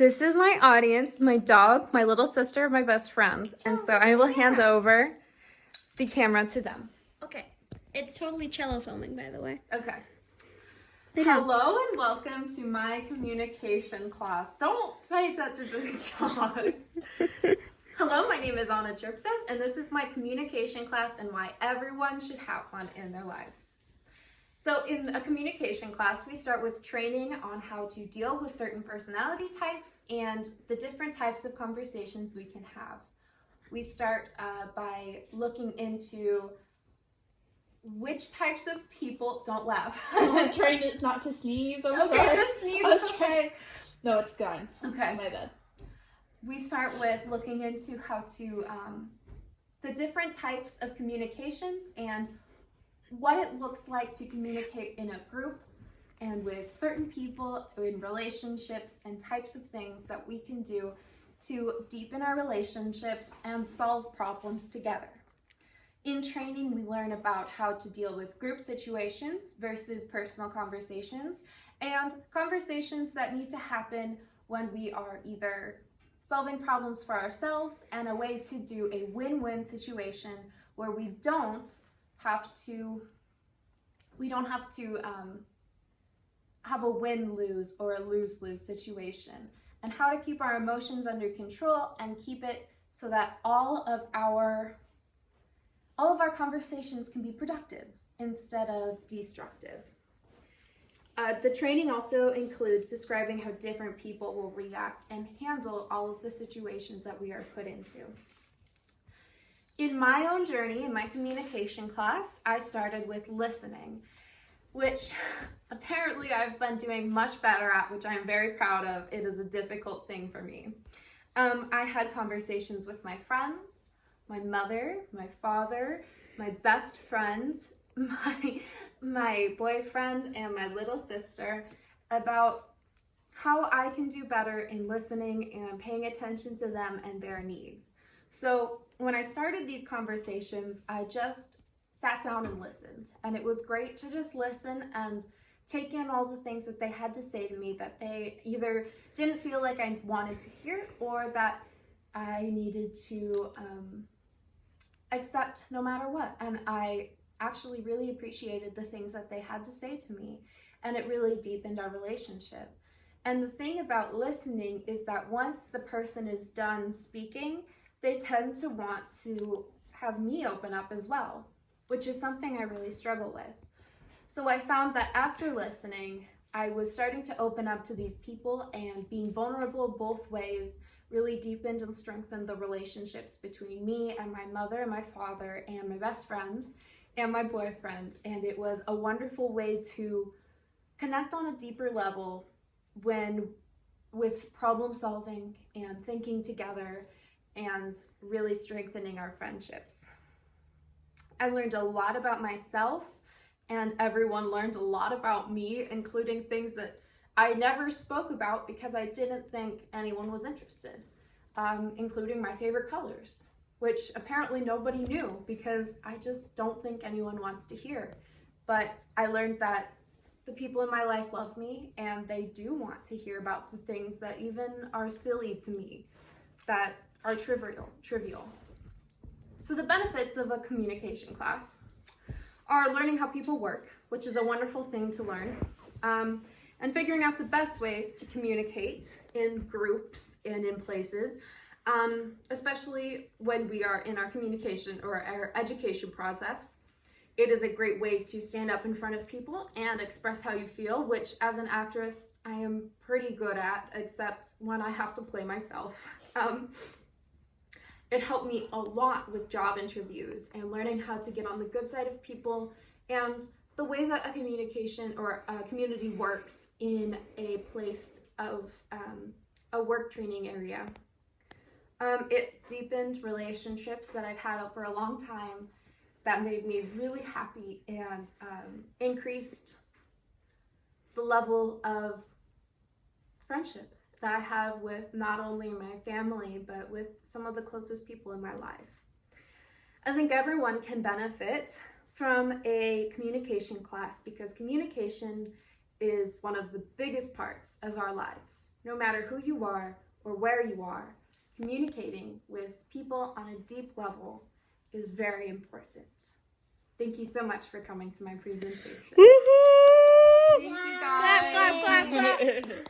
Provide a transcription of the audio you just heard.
This is my audience, my dog, my little sister, my best friend. And so I will hand over the camera to them. Okay. It's totally cello filming, by the way. Okay. Lay down. Hello and welcome to my communication class. Don't pay attention to this dog. Hello, my name is Anna Jerpsev, and this is my communication class and why everyone should have fun in their lives. So in a communication class, we start with training on how to deal with certain personality types and the different types of conversations we can have. We start by looking into which types of people, don't laugh. I'm trying not to sneeze. I'm Okay, sorry. just sneeze, I was it's trying- okay. No, it's gone. Okay. My bad. We start with looking into how to, the different types of communications and what it looks like to communicate in a group and with certain people in relationships and types of things that we can do to deepen our relationships and solve problems together. In training, we learn about how to deal with group situations versus personal conversations and conversations that need to happen when we are either solving problems for ourselves and a way to do a win-win situation where we don't have to have a win-lose or a lose-lose situation, and how to keep our emotions under control and keep it so that all of our conversations can be productive instead of destructive. The training also includes describing how different people will react and handle all of the situations that we are put into. In my own journey, in my communication class, I started with listening, which apparently I've been doing much better at, which I'm very proud of. It is a difficult thing for me. I had conversations with my friends, my mother, my father, my best friend, my boyfriend, and my little sister about how I can do better in listening and paying attention to them and their needs. So when I started these conversations, I just sat down and listened, and it was great to just listen and take in all the things that they had to say to me that they either didn't feel like I wanted to hear or that I needed to accept no matter what. And I actually really appreciated the things that they had to say to me, and it really deepened our relationship. And the thing about listening is that once the person is done speaking, they tend to want to have me open up as well, which is something I really struggle with. So I found that after listening, I was starting to open up to these people, and being vulnerable both ways really deepened and strengthened the relationships between me and my mother and my father and my best friend and my boyfriend. And it was a wonderful way to connect on a deeper level with problem solving and thinking together and really strengthening our friendships. I learned a lot about myself, and everyone learned a lot about me, including things that I never spoke about because I didn't think anyone was interested, including my favorite colors, which apparently nobody knew because I just don't think anyone wants to hear. But I learned that the people in my life love me, and they do want to hear about the things that even are silly to me, that are trivial. So the benefits of a communication class are learning how people work, which is a wonderful thing to learn, and figuring out the best ways to communicate in groups and in places, especially when we are in our communication or our education process. It is a great way to stand up in front of people and express how you feel, which as an actress, I am pretty good at, except when I have to play myself. It helped me a lot with job interviews and learning how to get on the good side of people and the way that a communication or a community works in a place of a work training area. It deepened relationships that I've had for a long time that made me really happy and increased the level of friendship that I have with not only my family, but with some of the closest people in my life. I think everyone can benefit from a communication class because communication is one of the biggest parts of our lives. No matter who you are or where you are, communicating with people on a deep level is very important. Thank you so much for coming to my presentation. Woohoo! Thank you Clap, guys. clap, clap, clap.